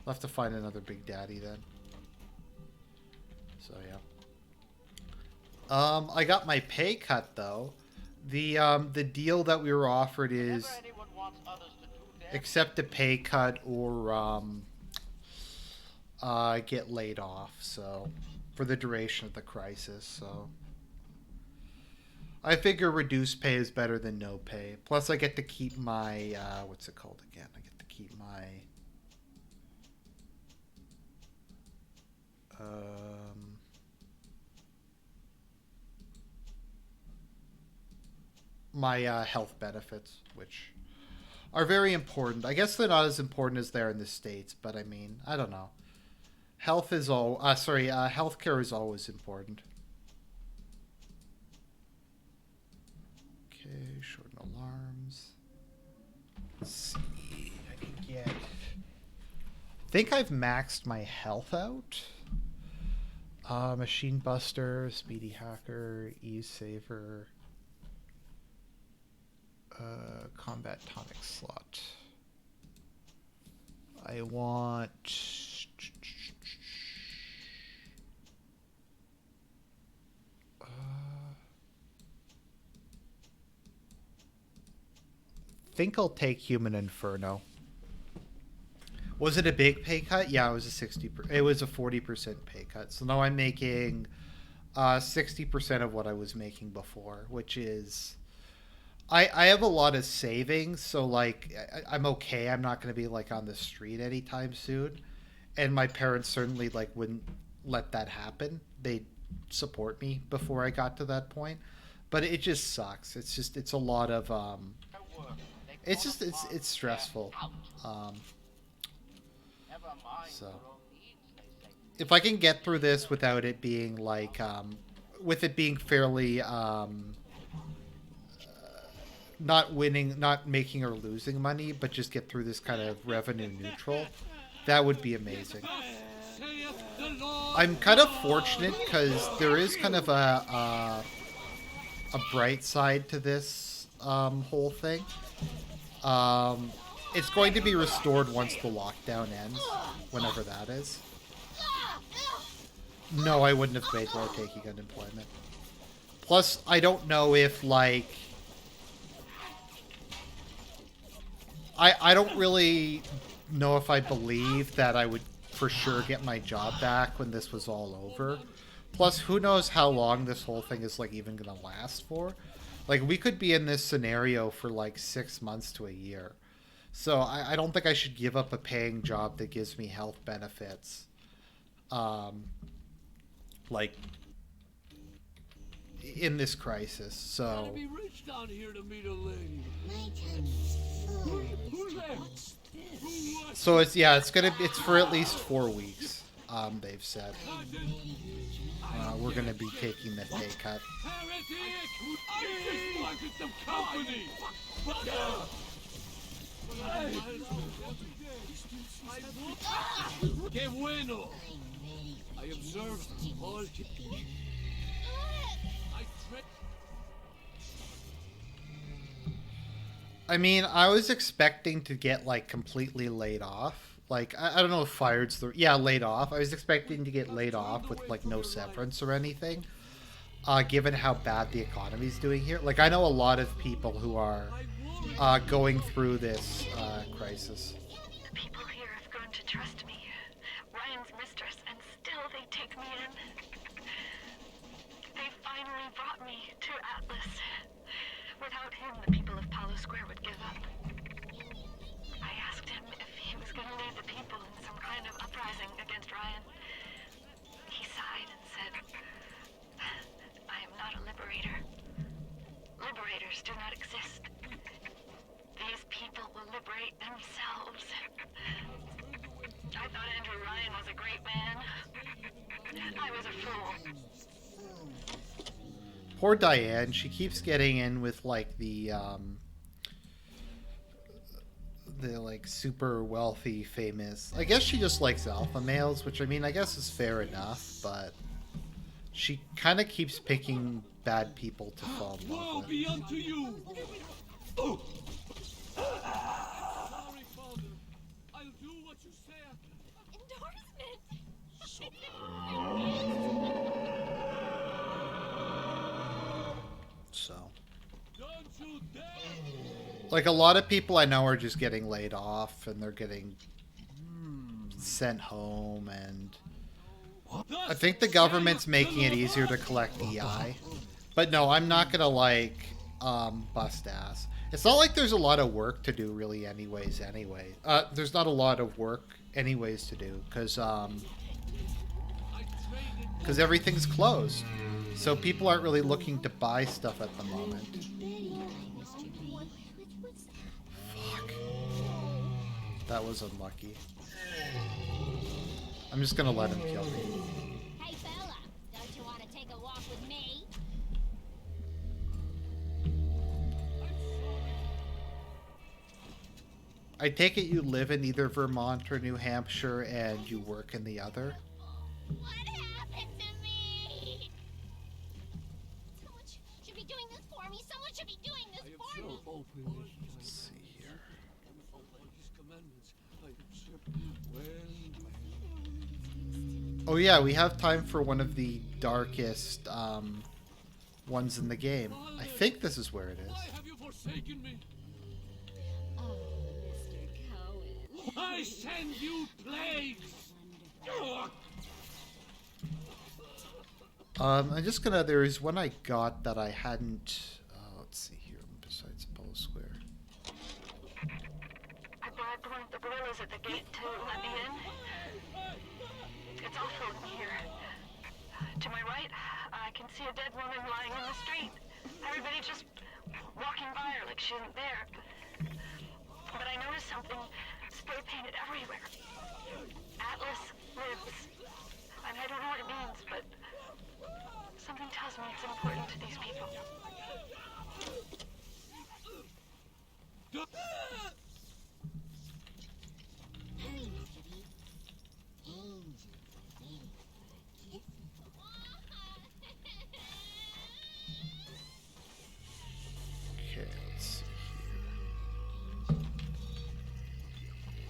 I'll have to find another Big Daddy then. So, yeah. I got my pay cut, though. The deal that we were offered is accept a pay cut or, get laid off, so for the duration of the crisis, so I figure reduced pay is better than no pay. Plus I get to keep my what's it called again? I get to keep my health benefits, which are very important. I guess they're not as important as they're in the States, but I mean, I don't know. Healthcare is always important. Okay, shorten alarms. Let's see. I can get... I think I've maxed my health out. Machine Buster, Speedy Hacker, Ease Saver, Combat Tonic slot. I want... think I'll take Human Inferno. Was it a big pay cut? Yeah, it was a 40% pay cut. So now I'm making 60% of what I was making before, which is I have a lot of savings, so like I'm okay. I'm not going to be like on the street anytime soon, and my parents certainly like wouldn't let that happen. They support me before I got to that point, but it just sucks. It's a lot of it's stressful. Um, so if I can get through this without it being like with it being fairly not winning, not making or losing money, but just get through this kind of revenue neutral, that would be amazing. I'm kind of fortunate because there is kind of a bright side to this whole thing. It's going to be restored once the lockdown ends, whenever that is. No, I wouldn't have made more taking unemployment. Plus, I don't know if, like... I don't really know if I believe that I would for sure get my job back when this was all over. Plus, who knows how long this whole thing is, like, even gonna last for. Like, we could be in this scenario for, like, 6 months to a year. So, I don't think I should give up a paying job that gives me health benefits. Like, in this crisis, so... Be rich down here to meet a lady. Who's there? So it's for at least 4 weeks, they've said. We're gonna be taking the pay cut. I just wanted some company. Que bueno. I observed all. I mean, I was expecting to get, like, completely laid off. Like, I don't know if fired's the... Yeah, laid off. I was expecting to get laid off with, like, no severance or anything. Given how bad the economy's doing here. Like, I know a lot of people who are going through this crisis. The people here have grown to trust me. Ryan's mistress, and still they take me in. They finally brought me to Atlas. Without him, the people of Palo Square would give up. I asked him if he was going to lead the people in some kind of uprising against Ryan. He sighed and said, I am not a liberator. Liberators do not exist. These people will liberate themselves. I thought Andrew Ryan was a great man. I was a fool. Poor Diane, she keeps getting in with, like, the like, super wealthy, famous... I guess she just likes alpha males, which, I mean, I guess is fair enough, but she kind of keeps picking bad people to fall in love with. Be unto you. Oh. I'll do what you say. So, like, a lot of people I know are just getting laid off, and they're getting sent home, and I think the government's making it easier to collect EI. But no, I'm not gonna, like, bust ass. It's not like there's a lot of work to do, really, anyways, anyway. There's not a lot of work anyways to do, because everything's closed. So people aren't really looking to buy stuff at the moment. Fuck. That was unlucky. I'm just gonna let him kill me. Hey fella, don't you want to take a walk with me? I take it you live in either Vermont or New Hampshire and you work in the other? What happened to me? Someone should be doing this for me. Someone should be doing this for me. Let's see here. Oh yeah, we have time for one of the darkest ones in the game. I think this is where it is. Why have you forsaken me? Oh, Mr. Cohen. I send you plagues. I'm just gonna. There is one I got that I hadn't. Let's see here. Besides Apollo Square. I bribed one of the gorillas at the gate to let me in. It's awful in here. To my right, I can see a dead woman lying in the street. Everybody just walking by her like she isn't there. But I noticed something spray painted everywhere. Atlas lives. And I don't know what it means, but something tells me it's important to these people. Hurry, Mr. B. Angels are waiting for a kiss. Okay, let's see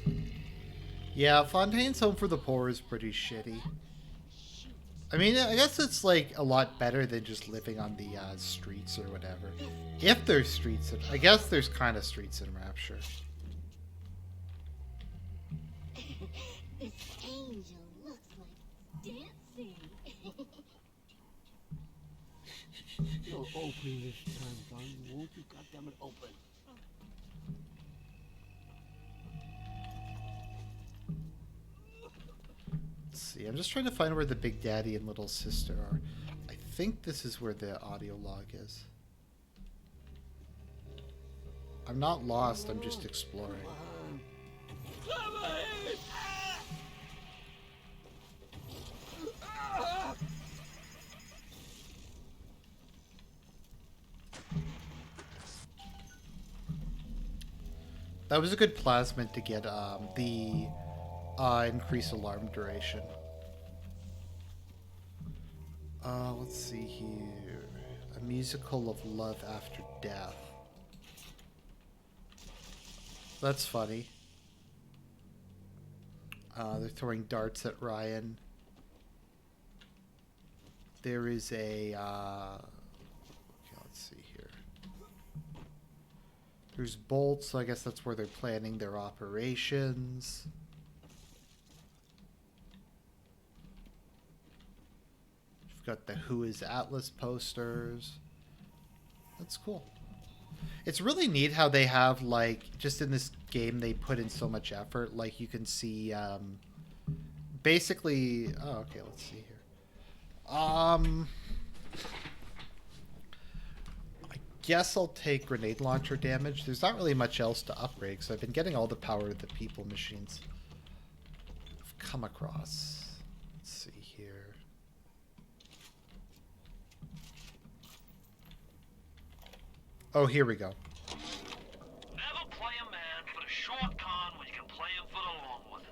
here. Yeah, Fontaine's Home for the Poor is pretty shitty. I mean, I guess it's like a lot better than just living on the streets or whatever. If there's streets, I guess there's kind of streets in Rapture. This angel looks like dancing. You'll open this time, Don. Won't you? Goddammit, open. Let's see, I'm just trying to find where the Big Daddy and Little Sister are. I think this is where the audio log is. I'm not lost, I'm just exploring. That was a good plasmid to get the increased alarm duration. Let's see here. A musical of love after death. That's funny. They're throwing darts at Ryan. There is a... okay, let's see here. There's bolts, so I guess that's where they're planning their operations. We've got the Who is Atlas posters. That's cool. It's really neat how they have, like, just in this game they put in so much effort. Like, you can see, basically... Oh, okay, let's see here. I guess I'll take grenade launcher damage. There's not really much else to upgrade, so I've been getting all the power of the people machines I've come across. Let's see here. Oh, here we go. Never play a man for the short con when you can play him for the long one.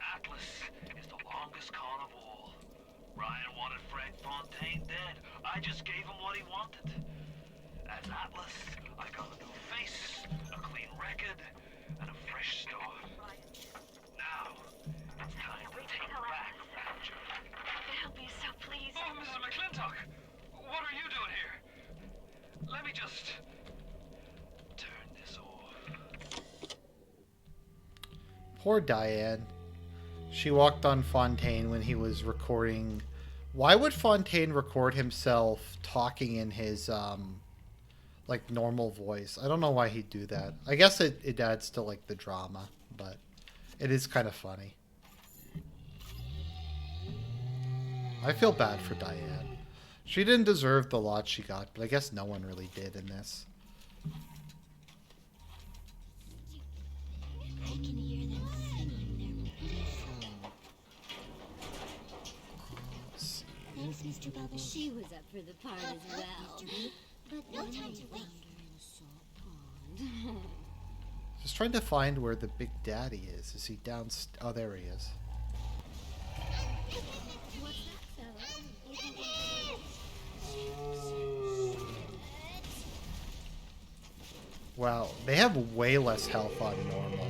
Atlas is the longest con of all. Ryan wanted Frank Fontaine dead. I just gave him what he wanted. As Atlas, I got a new face, a clean record, and a fresh start. Now, it's time to take back Rapture. They'll be so pleased. Oh, Mrs. McClintock! What are you doing here? Let me just turn this off. Poor Diane. She walked on Fontaine when he was recording. Why would Fontaine record himself talking in his like normal voice? I don't know why he'd do that. I guess it adds to like the drama, but it is kind of funny. I feel bad for Diane. She didn't deserve the lot she got, but I guess no one really did in this. I can hear them singing their pretty song. Thanks, Mr. Bubbles. She was up for the part as well. Mr. B. But no time to waste. In a salt pond. Just trying to find where the Big Daddy is. Is he down? Oh, there he is. What's that, fella? Wow, they have way less health on normal.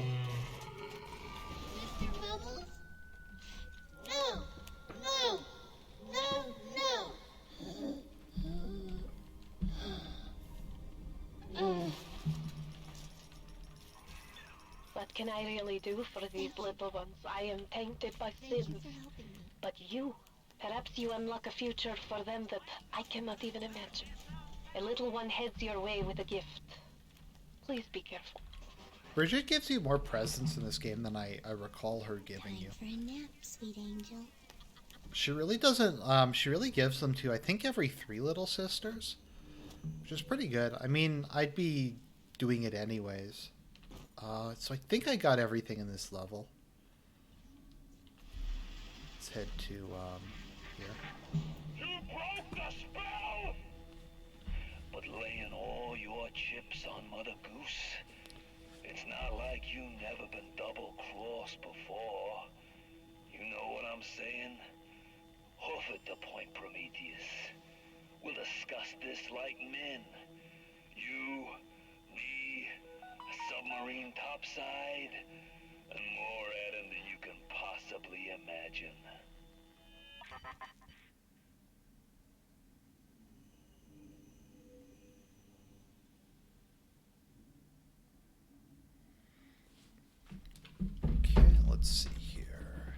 Mr. Bubbles? No! No! No! No! What can I really do for these little ones? I am tainted by sins. But you Perhaps you unlock a future for them that I cannot even imagine. A little one heads your way with a gift. Please be careful. Bridget gives you more presents in this game than I recall her giving you. For a nap, sweet angel. She really doesn't, she really gives them to, I think, every 3 little sisters. Which is pretty good. I mean, I'd be doing it anyways. So I think I got everything in this level. Let's head to, here. You broke the spell! But laying all your chips on Mother Goose, it's not like you never been double-crossed before. You know what I'm saying? Hoof it the point, Prometheus. We'll discuss this like men. You, me, a submarine topside, and more Adam than you can possibly imagine. Okay, let's see here.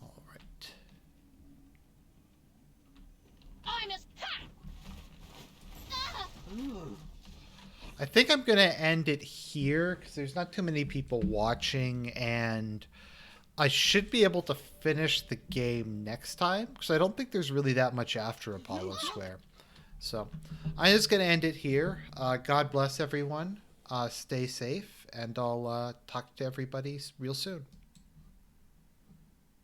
All right. I'm as hot. I think I'm going to end it here because there's not too many people watching, and I should be able to finish the game next time because I don't think there's really that much after Apollo Square. So I'm just going to end it here. God bless everyone. Stay safe, and I'll talk to everybody real soon.